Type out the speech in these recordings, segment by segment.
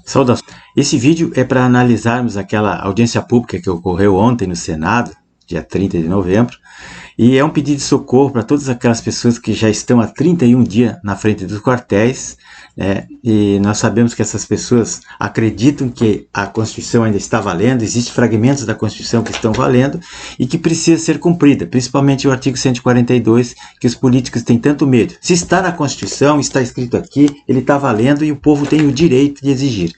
Saudações. Esse vídeo é para analisarmos aquela audiência pública que ocorreu ontem no Senado, dia 30 de novembro, e é um pedido de socorro para todas aquelas pessoas que já estão há 31 dias na frente dos quartéis, né? E nós sabemos que essas pessoas acreditam que a Constituição ainda está valendo, existem fragmentos da Constituição que estão valendo e que precisa ser cumprida, principalmente o artigo 142, que os políticos têm tanto medo. Se está na Constituição, está escrito aqui, ele está valendo e o povo tem o direito de exigir.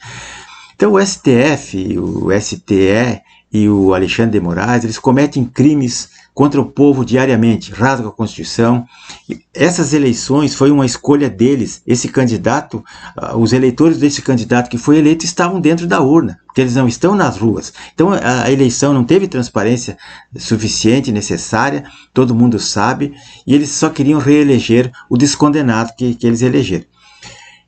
Então o STF, o STE e o Alexandre de Moraes, eles cometem crimes contra o povo diariamente, rasgam a Constituição. Essas eleições foi uma escolha deles. Esse candidato, os eleitores desse candidato que foi eleito estavam dentro da urna, porque eles não estão nas ruas. Então a eleição não teve transparência suficiente, necessária, todo mundo sabe, e eles só queriam reeleger o descondenado que eles elegeram.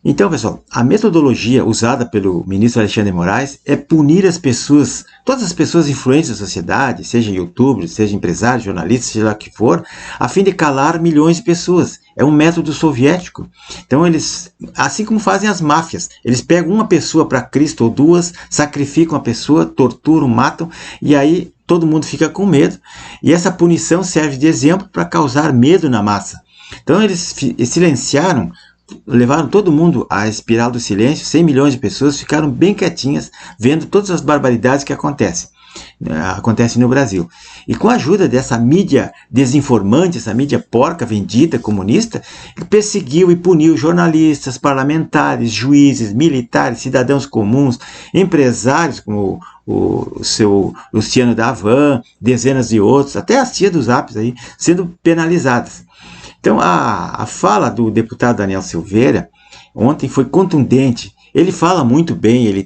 Então, pessoal, a metodologia usada pelo ministro Alexandre de Moraes é punir as pessoas, todas as pessoas influentes da sociedade, seja youtubers, seja empresários, jornalistas, seja lá o que for, a fim de calar milhões de pessoas. É um método soviético. Então eles, assim como fazem as máfias, eles pegam uma pessoa para Cristo ou duas, sacrificam a pessoa, torturam, matam, e aí todo mundo fica com medo. E essa punição serve de exemplo para causar medo na massa. Então eles silenciaram, levaram todo mundo à espiral do silêncio, 100 milhões de pessoas ficaram bem quietinhas, vendo todas as barbaridades que acontecem no Brasil. E com a ajuda dessa mídia desinformante, essa mídia porca, vendida, comunista, perseguiu e puniu jornalistas, parlamentares, juízes, militares, cidadãos comuns, empresários como o seu Luciano da Havan, dezenas de outros, até as tias dos apps aí, sendo penalizadas. Então a fala do deputado Daniel Silveira ontem foi contundente. Ele fala muito bem, ele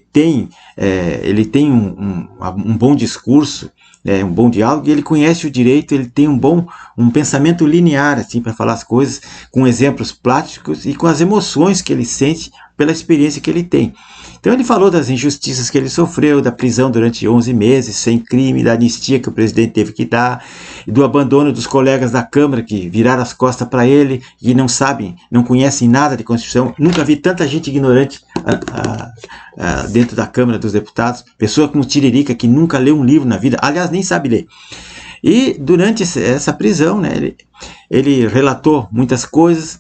tem um bom discurso, um bom diálogo, e ele conhece o direito, ele tem um pensamento linear assim, para falar as coisas, com exemplos práticos e com as emoções que ele sente pela experiência que ele tem. Então ele falou das injustiças que ele sofreu, da prisão durante 11 meses, sem crime, da anistia que o presidente teve que dar, do abandono dos colegas da Câmara que viraram as costas para ele, e não sabem, não conhecem nada de Constituição. Nunca vi tanta gente ignorante dentro da Câmara dos Deputados, pessoa como Tiririca, que nunca leu um livro na vida, aliás, nem sabe ler. E durante essa prisão, né, ele relatou muitas coisas,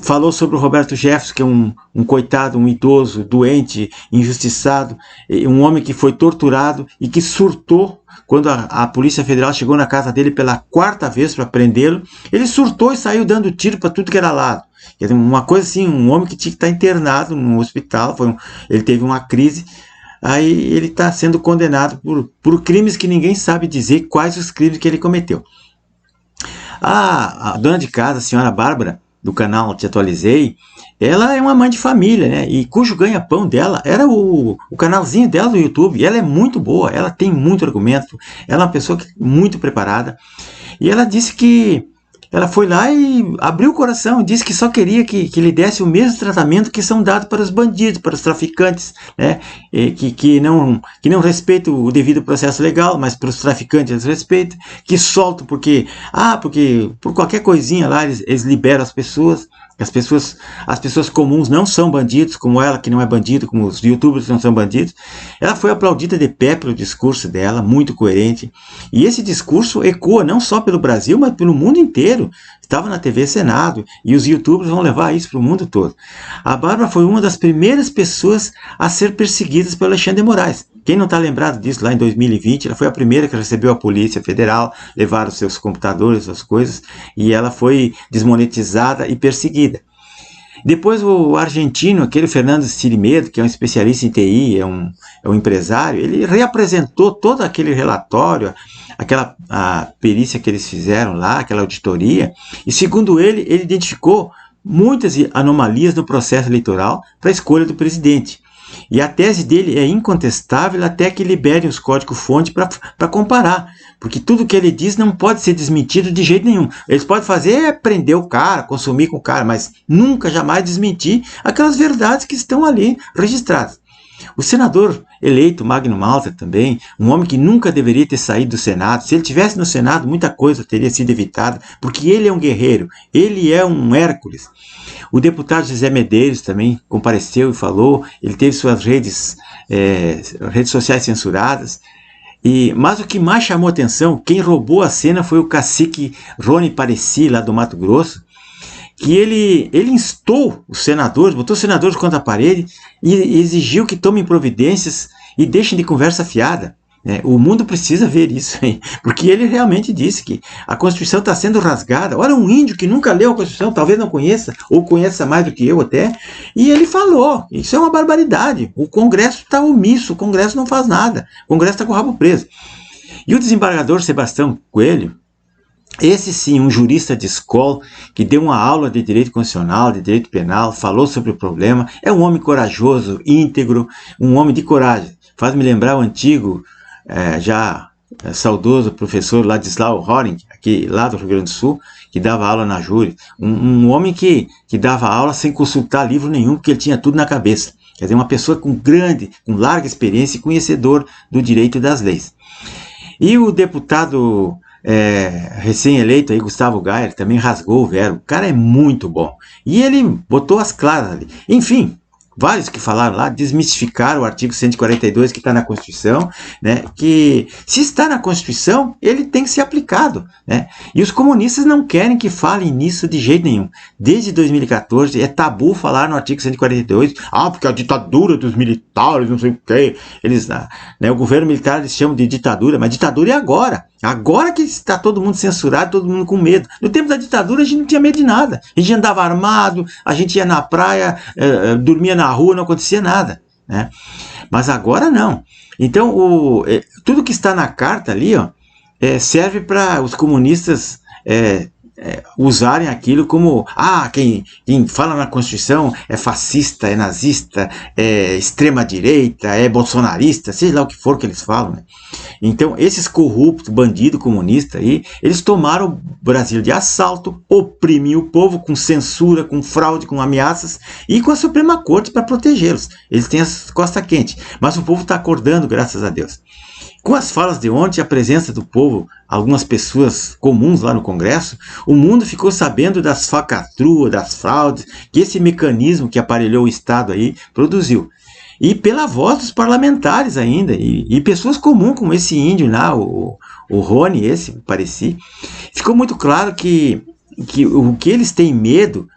falou sobre o Roberto Jefferson, que é um coitado, um idoso, doente, injustiçado, um homem que foi torturado e que surtou quando a Polícia Federal chegou na casa dele pela 4ª vez para prendê-lo. Ele surtou e saiu dando tiro para tudo que era lado. Uma coisa assim, um homem que tinha que estar internado no hospital, ele teve uma crise. Aí ele está sendo condenado por crimes que ninguém sabe dizer quais os crimes que ele cometeu. A dona de casa, a senhora Bárbara, do canal Te Atualizei, ela é uma mãe de família, né? E cujo ganha-pão dela era o canalzinho dela do YouTube. Ela é muito boa, ela tem muito argumento, ela é uma pessoa muito preparada. E ela disse que ela foi lá e abriu o coração e disse que só queria que lhe desse o mesmo tratamento que são dados para os bandidos, para os traficantes, né? Que não respeitam o devido processo legal, mas para os traficantes eles respeitam, que soltam porque por qualquer coisinha lá eles liberam as pessoas. As pessoas comuns não são bandidos, como ela que não é bandido, como os youtubers não são bandidos. Ela foi aplaudida de pé pelo discurso dela, muito coerente. E esse discurso ecoa não só pelo Brasil, mas pelo mundo inteiro. Estava na TV Senado e os youtubers vão levar isso para o mundo todo. A Bárbara foi uma das primeiras pessoas a ser perseguidas pelo Alexandre de Moraes. Quem não está lembrado disso, lá em 2020, ela foi a primeira que recebeu a Polícia Federal, levaram os seus computadores, suas coisas, e ela foi desmonetizada e perseguida. Depois o argentino, aquele Fernando Sirimedo, que é um especialista em TI, é um empresário, ele reapresentou todo aquele relatório, a perícia que eles fizeram lá, aquela auditoria, e segundo ele identificou muitas anomalias no processo eleitoral para a escolha do presidente. E a tese dele é incontestável até que liberem os códigos-fonte para comparar. Porque tudo que ele diz não pode ser desmentido de jeito nenhum. Eles podem fazer prender o cara, consumir com o cara, mas nunca, jamais desmentir aquelas verdades que estão ali registradas. O senador eleito, Magno Malta também, um homem que nunca deveria ter saído do Senado. Se ele tivesse no Senado, muita coisa teria sido evitada, porque ele é um guerreiro, ele é um Hércules. O deputado José Medeiros também compareceu e falou, ele teve suas redes sociais censuradas. Mas o que mais chamou atenção, quem roubou a cena foi o cacique Rony Pareci, lá do Mato Grosso, que ele instou os senadores, botou os senadores contra a parede e exigiu que tomem providências e deixem de conversa fiada. O mundo precisa ver isso, hein? Porque ele realmente disse que a Constituição está sendo rasgada. Olha, um índio que nunca leu a Constituição, talvez não conheça, ou conheça mais do que eu até, e ele falou, isso é uma barbaridade, o Congresso está omisso, o Congresso não faz nada, o Congresso está com o rabo preso. E o desembargador Sebastião Coelho, esse sim, um jurista de escola, que deu uma aula de direito constitucional, de direito penal, falou sobre o problema, é um homem corajoso, íntegro, um homem de coragem. Faz-me lembrar o antigo, saudoso professor Ladislau Horing, aqui lá do Rio Grande do Sul, que dava aula na Júri. Um homem que dava aula sem consultar livro nenhum, porque ele tinha tudo na cabeça. Quer dizer, uma pessoa com larga experiência e conhecedor do direito e das leis. E o deputado recém-eleito aí, Gustavo Gayer, também rasgou o verbo. O cara é muito bom. E ele botou as claras ali. Enfim, vários que falaram lá, desmistificaram o artigo 142 que está na Constituição, né, que se está na Constituição, ele tem que ser aplicado, né, e os comunistas não querem que falem nisso de jeito nenhum. Desde 2014 é tabu falar no artigo 142, porque a ditadura dos militares, não sei o que, eles, né, o governo militar eles chamam de ditadura, mas ditadura é agora. Agora que está todo mundo censurado, todo mundo com medo. No tempo da ditadura a gente não tinha medo de nada. A gente andava armado, a gente ia na praia, dormia na rua, não acontecia nada, né? Mas agora não. Então tudo que está na carta ali, serve para os comunistas usarem aquilo como quem fala na Constituição é fascista, é nazista, é extrema-direita, é bolsonarista, seja lá o que for que eles falam, né? Então esses corruptos, bandidos comunistas aí, eles tomaram o Brasil de assalto, oprimem o povo com censura, com fraude, com ameaças e com a Suprema Corte para protegê-los. Eles têm as costas quentes, mas o povo está acordando, graças a Deus. Com as falas de ontem, a presença do povo, algumas pessoas comuns lá no Congresso, o mundo ficou sabendo das falcatruas, das fraudes, que esse mecanismo que aparelhou o Estado aí produziu. E pela voz dos parlamentares ainda, e pessoas comuns como esse índio lá, o Rony, esse, Pareci, ficou muito claro que o que eles têm medo,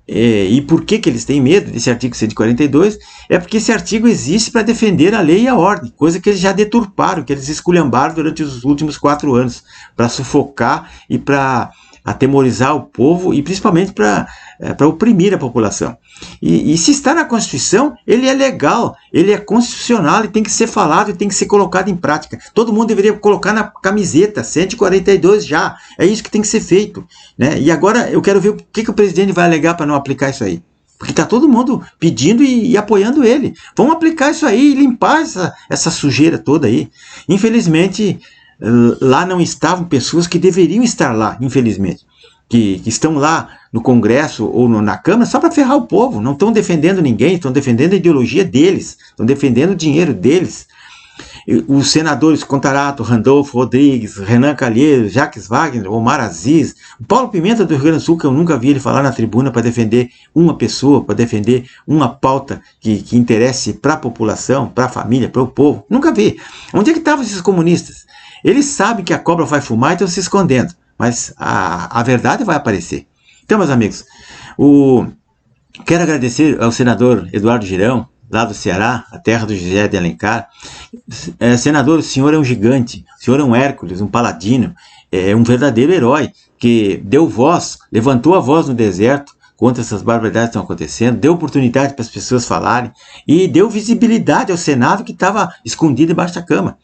e por que eles têm medo desse artigo 142, é porque esse artigo existe para defender a lei e a ordem, coisa que eles já deturparam, que eles esculhambaram durante os últimos 4 anos, para sufocar e para atemorizar o povo e principalmente para oprimir a população. E se está na Constituição, ele é legal, ele é constitucional, ele tem que ser falado e tem que ser colocado em prática. Todo mundo deveria colocar na camiseta 142 já, é isso que tem que ser feito, né? E agora eu quero ver o que o presidente vai alegar para não aplicar isso aí. Porque está todo mundo pedindo e apoiando ele. Vamos aplicar isso aí e limpar essa sujeira toda aí. Infelizmente, lá não estavam pessoas que deveriam estar lá, infelizmente. Que estão lá no Congresso ou na Câmara só para ferrar o povo. Não estão defendendo ninguém, estão defendendo a ideologia deles, estão defendendo o dinheiro deles. Os senadores Contarato, Randolfo Rodrigues, Renan Calheiros, Jacques Wagner, Omar Aziz, o Paulo Pimenta do Rio Grande do Sul, que eu nunca vi ele falar na tribuna para defender uma pessoa, para defender uma pauta que interesse para a população, para a família, para o povo. Nunca vi. Onde é que estavam esses comunistas? Eles sabem que a cobra vai fumar e estão se escondendo, mas a verdade vai aparecer. Então, meus amigos, quero agradecer ao senador Eduardo Girão, lá do Ceará, a terra do José de Alencar. Senador, o senhor é um gigante, o senhor é um Hércules, um paladino, é um verdadeiro herói, que deu voz, levantou a voz no deserto contra essas barbaridades que estão acontecendo, deu oportunidade para as pessoas falarem e deu visibilidade ao Senado que estava escondido debaixo da cama.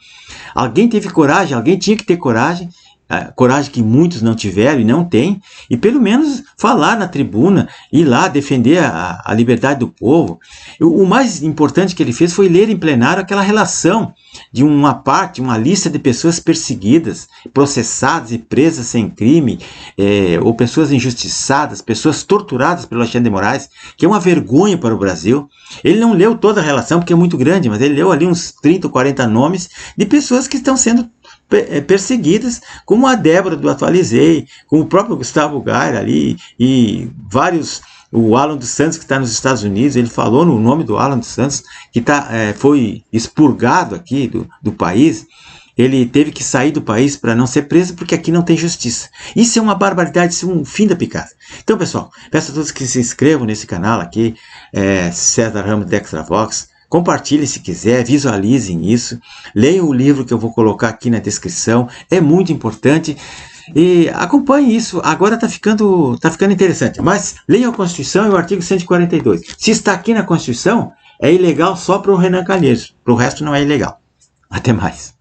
Alguém teve coragem, alguém tinha que ter coragem, coragem que muitos não tiveram e não têm, e pelo menos falar na tribuna, ir lá defender a liberdade do povo. O mais importante que ele fez foi ler em plenário aquela relação de uma lista de pessoas perseguidas, processadas e presas sem crime, ou pessoas injustiçadas, pessoas torturadas pelo Alexandre de Moraes, que é uma vergonha para o Brasil. Ele não leu toda a relação porque é muito grande, mas ele leu ali uns 30 ou 40 nomes de pessoas que estão sendo perseguidas, como a Débora do Atualizei, como o próprio Gustavo Gayer ali, e vários O Alan dos Santos, que está nos Estados Unidos, ele falou no nome do Alan dos Santos, que foi expurgado aqui do país. Ele teve que sair do país para não ser preso, porque aqui não tem justiça. Isso é uma barbaridade, isso é um fim da picada. Então, pessoal, peço a todos que se inscrevam nesse canal aqui, César Ramos Dextravox. Compartilhem se quiser, visualizem isso. Leiam o livro que eu vou colocar aqui na descrição, é muito importante. E acompanhe isso, agora está ficando interessante. Mas leiam a Constituição e o artigo 142. Se está aqui na Constituição, é ilegal só para o Renan Calheiros, para o resto não é ilegal. Até mais.